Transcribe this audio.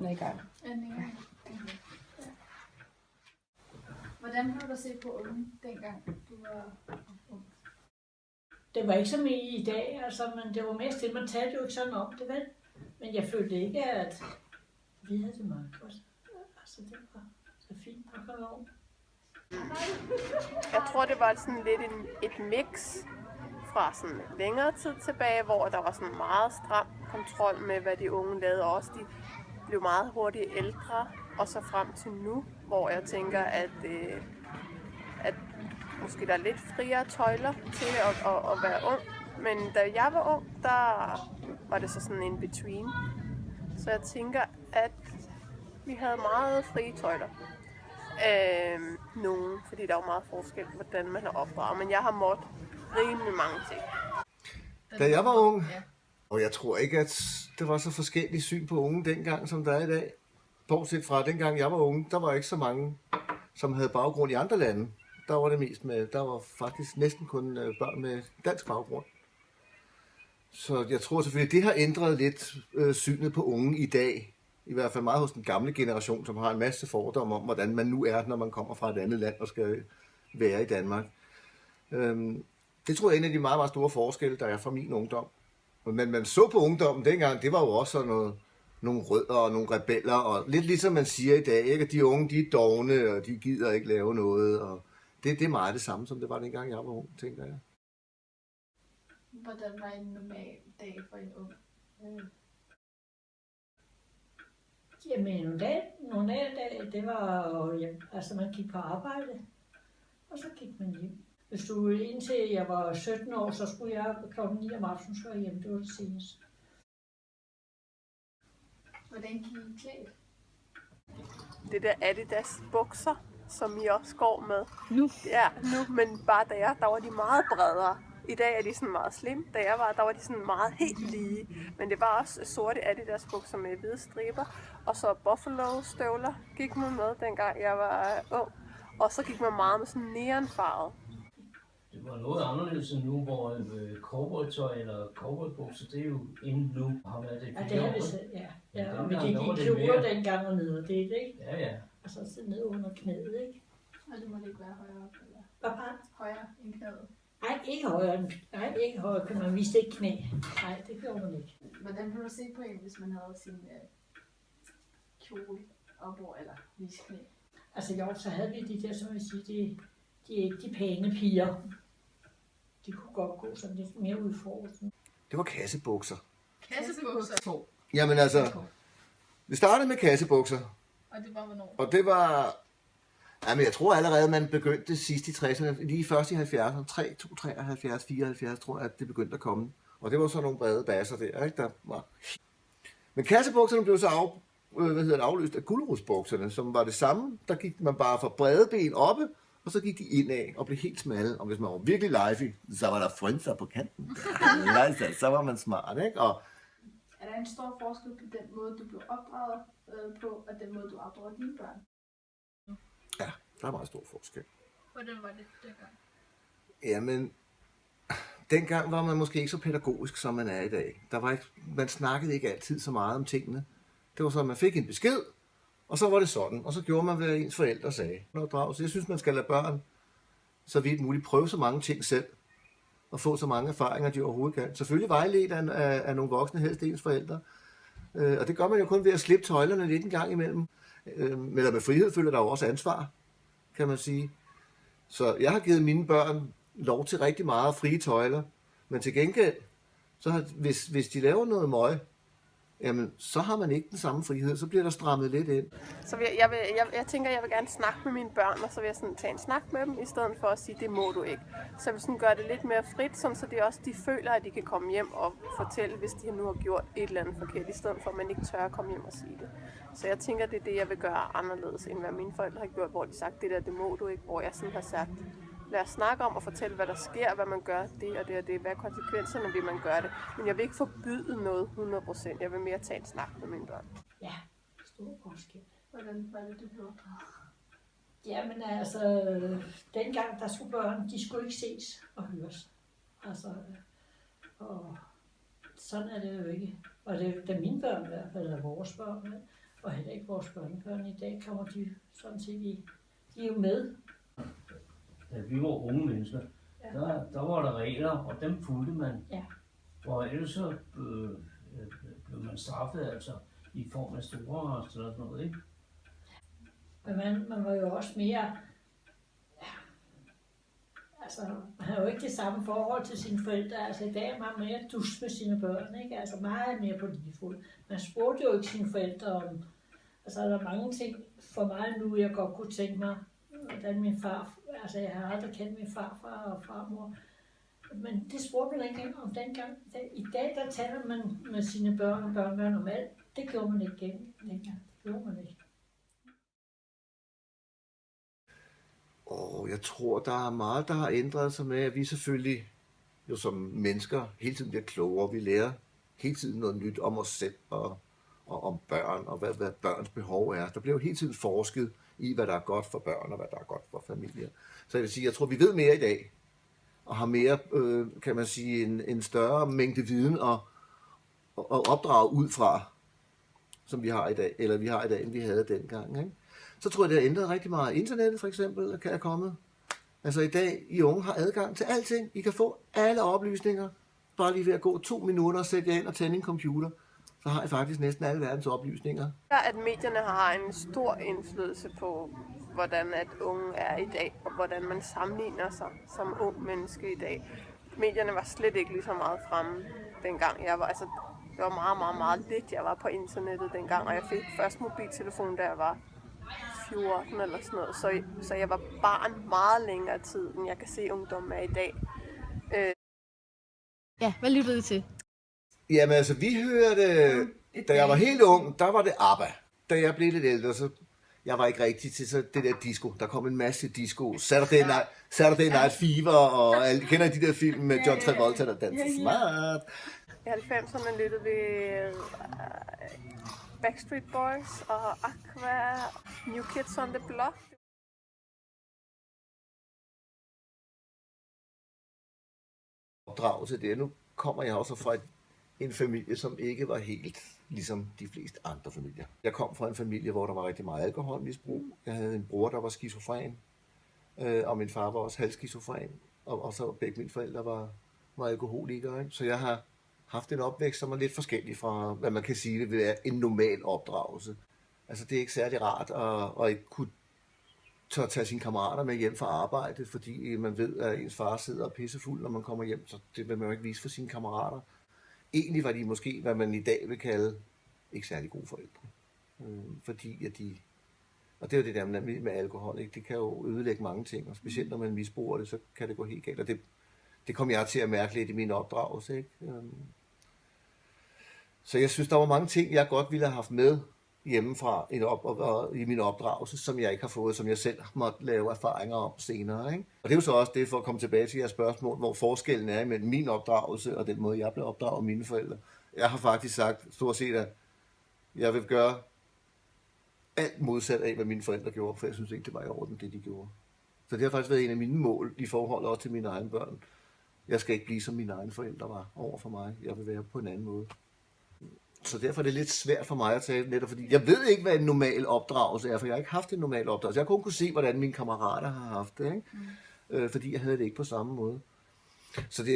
8. gang. Hvordan blev der set på unge dengang du var ung? Det var ikke som i dag, altså, men det var mest det, man talte jo ikke sådan om det, vel? Men jeg følte ikke, at vi havde det meget godt. Altså, det var så fint at komme over. Jeg tror, det var sådan lidt et mix fra sådan længere tid tilbage, hvor der var sådan meget stram kontrol med, hvad de unge lavede. Og også de blev meget hurtigt ældre, og så frem til nu, hvor jeg tænker, at måske der er lidt friere tøjler til at være ung. Men da jeg var ung, der var det så sådan en between. Så jeg tænker, at vi havde meget frie tøjler. Nogen, fordi der er jo meget forskel, hvordan man er opdraget. Men jeg har måttet rimelig mange ting. Da jeg var ung, og jeg tror ikke, at det var så forskellige syn på unge dengang, som der er i dag. Bortset fra dengang jeg var unge, der var ikke så mange, som havde baggrund i andre lande. Der var det mest med, der var faktisk næsten kun børn med dansk baggrund. Så jeg tror selvfølgelig, det har ændret lidt synet på unge i dag. I hvert fald meget hos den gamle generation, som har en masse fordomme om, hvordan man nu er, når man kommer fra et andet land og skal være i Danmark. Det tror jeg er en af de meget, meget store forskelle, der er fra min ungdom. Men man så på ungdommen dengang, det var jo også sådan nogle rødder og nogle rebeller, og lidt ligesom man siger i dag, ikke? At de unge, de er dovne, og de gider ikke lave noget, og det er meget det samme, som det var dengang jeg var ung, tænker jeg. Hvordan var en normal dag for en ung? Jamen, nogle dage, det var, altså man gik på arbejde, og så gik man hjem. Hvis du indtil jeg var 17 år, så skulle jeg klokken 9 om aftenen skulle jeg hjem, det var det seneste. Hvordan gik I klædt? Det der Adidas bukser, som I også går med. Nu? Ja, nu, men bare der var de meget bredere. I dag er de sådan meget slim. Da jeg var, der var de sådan meget helt lige. Men det var også sorte Adidas bukser med hvide striber. Og så Buffalo støvler gik man med, dengang jeg var ung. Og så gik man meget med sådan neonfarvet. Det var noget anderledes end nu, hvor cowboytøj eller cowboybukser, det er jo inden nu. Har været det? Ja, det har vi set, ja. Ja, vi gik i klubber dengang og ned og det, ikke? Ja, ja. Altså så ned under knæet, ikke? Og det måtte ikke være højere op, eller? Hvad bare? Højere end knæet. Nej, ikke højere. Man viste ikke knæ. Nej, det gjorde man ikke. Hvordan blev du set på en, hvis man havde sin kjole op over, eller vise knæ? Altså jo, så havde vi de der, som jeg siger, de er ikke de pæne piger. De kunne godt gå sådan lidt mere udfordrende. Det var kassebukser. Kassebukser? Jamen altså, det startede med kassebukser. Og det var hvornår? Og det var... Jamen, jeg tror allerede, man begyndte sidst i 60'erne, lige først i 70'erne, 73, 74, tror jeg, at det begyndte at komme. Og det var så nogle brede baser der, ikke? Der var... Men kassebukserne blev så afløst af gulerodsbukserne, som var det samme. Der gik man bare fra brede ben oppe, og så gik de indad og blev helt smalle. Og hvis man var virkelig lively, så var der frynser på kanten. Så var man smart, ikke? Og er der en stor forskel på den måde, du blev opdraget på, og den måde, du opdrager dine børn? ja, der er meget stor forskel. Hvordan var det dengang? Jamen, dengang var man måske ikke så pædagogisk, som man er i dag. Man snakkede ikke altid så meget om tingene. Det var så, at man fik en besked, og så var det sådan. Og så gjorde man, hvad ens forældre sagde. Så jeg synes, man skal lade børn så vidt muligt prøve så mange ting selv, og få så mange erfaringer, de overhovedet kan. Selvfølgelig vejledt af nogle voksne, helst ens forældre. Og det gør man jo kun ved at slippe tøjlerne lidt en gang imellem. Eller med frihed følger der jo også ansvar, kan man sige. Så jeg har givet mine børn lov til rigtig meget frie tøjler, men til gengæld, så hvis de laver noget møg, jamen, så har man ikke den samme frihed, så bliver der strammet lidt ind. Så jeg tænker, jeg vil gerne snakke med mine børn, og så vil jeg sådan tage en snak med dem, i stedet for at sige, det må du ikke. Så jeg vil sådan gøre det lidt mere frit, sådan, så de føler, at de kan komme hjem og fortælle, hvis de nu har gjort et eller andet forkert, i stedet for at man ikke tør at komme hjem og sige det. Så jeg tænker, det er det, jeg vil gøre anderledes, end hvad mine forældre har gjort, hvor de sagt, det der, det må du ikke, hvor jeg sådan har sagt, lad os snakke om og fortælle, hvad der sker, hvad man gør, det og det og det, hvad er konsekvenserne, vil man gøre det. Men jeg vil ikke forbyde noget 100%, jeg vil mere tage en snak med mine børn. Ja, stor forskel. Hvordan var det, du blev opdraget? Jamen altså, dengang der skulle børn, de skulle ikke ses og høres. Altså, og sådan er det jo ikke. Og det er mine børn i hvert fald, eller vores børn. og heller ikke vores børnebørn. I dag kommer de sådan set de er jo med. Da vi var unge mennesker, der var der regler, og dem fulgte man. Ja. Og ellers så blev man straffet altså i form af store arrest eller sådan noget, ikke? Men man var jo også mere, altså man har jo ikke det samme forhold til sine forældre. Altså i dag er man mere dus med sine børn, ikke? Altså meget mere på lige fod. Man spurgte jo ikke sine forældre om, altså der er mange ting for mig nu, jeg godt kunne tænke mig, hvordan min far, altså jeg har aldrig kendt min farfar og farmor, men det spurgte man ikke om dengang. I dag der taler man med sine børn og børnebørn om alt. Det gjorde man ikke dengang. Det gjorde man ikke. Jeg tror, der er meget, der har ændret sig med, at vi selvfølgelig jo som mennesker hele tiden bliver klogere. Vi lærer hele tiden noget nyt om os selv og om børn og hvad børns behov er. Der bliver jo hele tiden forsket i, hvad der er godt for børn og hvad der er godt for familier. Så jeg vil sige, jeg tror, vi ved mere i dag og har mere, kan man sige, en større mængde viden og opdrage ud fra, som vi har i dag, eller vi har i dag, end vi havde dengang, ikke? Så tror jeg, det har ændret rigtig meget. Internettet for eksempel kan jeg komme. Altså i dag, I unge har adgang til alting. I kan få alle oplysninger. Bare lige ved at gå 2 minutter og sætte jer ind og tænde en computer. Så har I faktisk næsten alle verdens oplysninger. At medierne har en stor indflydelse på, hvordan at unge er i dag, og hvordan man sammenligner sig som ung menneske i dag. Medierne var slet ikke lige så meget fremme dengang. Jeg var, altså, det var meget, meget, meget lidt. Jeg var på internettet dengang, og jeg fik først mobiltelefon, da jeg var 14 eller sådan noget. Så jeg var barn meget længere tid, end jeg kan se ungdommen er i dag. Ja, hvad lyttede I til? Jamen altså, vi hørte, da jeg var helt ung, der var det ABBA. Da jeg blev lidt ældre, så jeg var ikke rigtig til så det der disco. Der kom en masse disco. Saturday Night Fever, og alle kender I de der film med John Travolta, der danser smart. I 90'erne lyttede vi Backstreet Boys og Aqua, New Kids on the Block. Opdragelse det. Nu kommer jeg også fra en familie, som ikke var helt ligesom de fleste andre familier. Jeg kom fra en familie, hvor der var rigtig meget alkoholmisbrug. Jeg havde en bror, der var skizofren, og min far var også halvskizofren, og så begge mine forældre var alkoholikere. Så jeg har haft en opvækst, som er lidt forskellig fra, hvad man kan sige, det vil være en normal opdragelse. Altså det er ikke særlig rart at ikke kunne tage sine kammerater med hjem fra arbejde, fordi man ved, at ens far sidder og pissefuld, når man kommer hjem, så det vil man jo ikke vise for sine kammerater. Egentlig var de måske, hvad man i dag vil kalde, ikke særlig gode forældre. Fordi at de, og det er jo det der med alkohol, ikke? Det kan jo ødelægge mange ting, og specielt når man misbruger det, så kan det gå helt galt, og det kom jeg til at mærke lidt i min opdragelse, ikke? Så jeg synes, der var mange ting, jeg godt ville have haft med hjemmefra i min opdragelse, som jeg ikke har fået, som jeg selv måtte lave erfaringer om senere, ikke? Og det er jo så også det, for at komme tilbage til jeres spørgsmål, hvor forskellen er mellem min opdragelse og den måde, jeg blev opdraget af mine forældre. Jeg har faktisk sagt stort set, at jeg vil gøre alt modsat af, hvad mine forældre gjorde, for jeg synes ikke, det var i orden, det de gjorde. Så det har faktisk været en af mine mål i forhold også til mine egne børn. Jeg skal ikke blive, som mine egne forældre var over for mig. Jeg vil være på en anden måde. Så derfor er det lidt svært for mig at tale, netop fordi jeg ved ikke, hvad en normal opdragelse er, for jeg har ikke haft en normal opdragelse. Jeg har kun kunne se, hvordan mine kammerater har haft det, ikke? Fordi jeg havde det ikke på samme måde. Så det